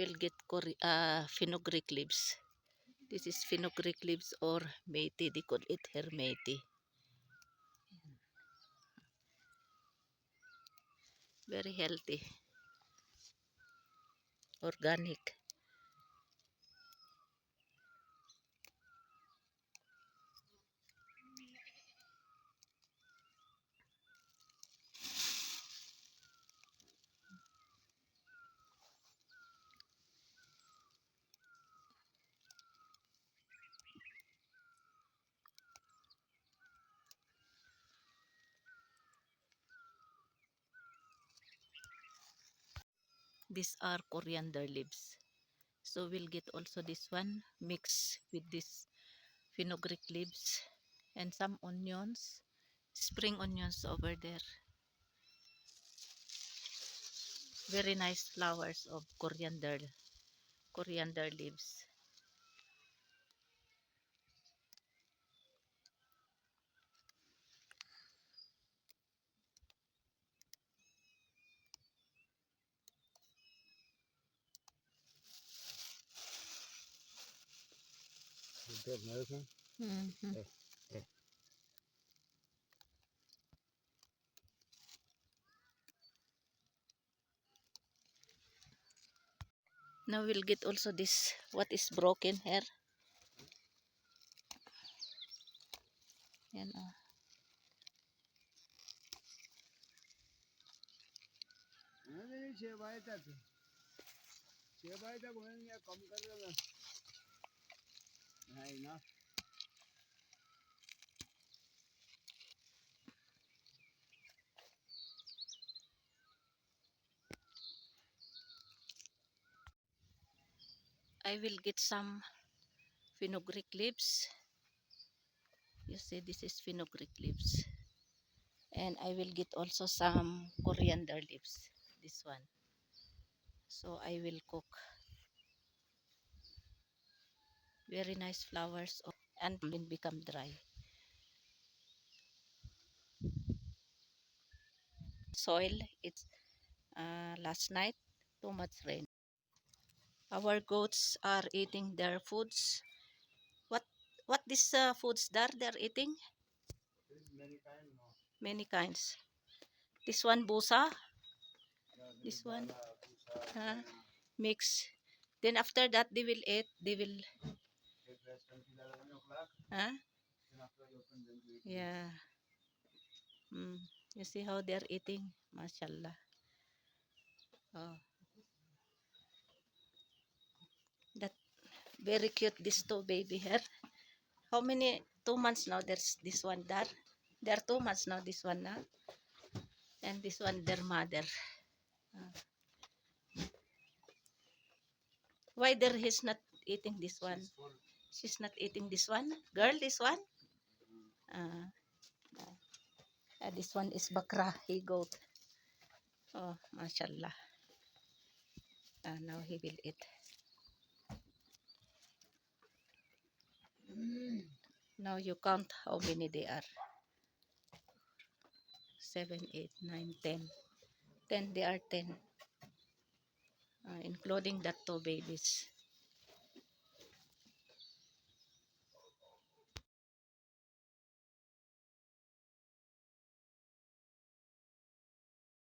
will get fenugreek leaves. This is fenugreek leaves or methi. They call it here methi. Very healthy. Organic. These are coriander leaves. So we'll get also this one mixed with this fenugreek leaves and some onions, spring onions over there. Very nice flowers of coriander leaves. Mhm. Now we'll get also this, what is broken here. Yan, oh. I will get some fenugreek leaves. You see, this is fenugreek leaves. And I will get also some coriander leaves. This one. So I will cook. Very nice flowers and will become dry. Soil, it's last night, too much rain. Our goats are eating their foods. What what these foods there they're eating? Many kinds. This one busa. This one mix. Then after that they will eat. They will. Huh? Yeah. Mm. You see how they're eating? Mashallah. Oh, that very cute. This two baby here. How many? 2 months now. There's this one there. There are 2 months now. This one now, and this one their mother. Uh, why there he's not eating this one? She's not eating this one. Girl, this one. Uh, this one is bakra. He goat. Oh, mashallah. Now he will eat. Now you count how many they are. 7, 8, 9, 10. 10. They are 10. Including that two babies.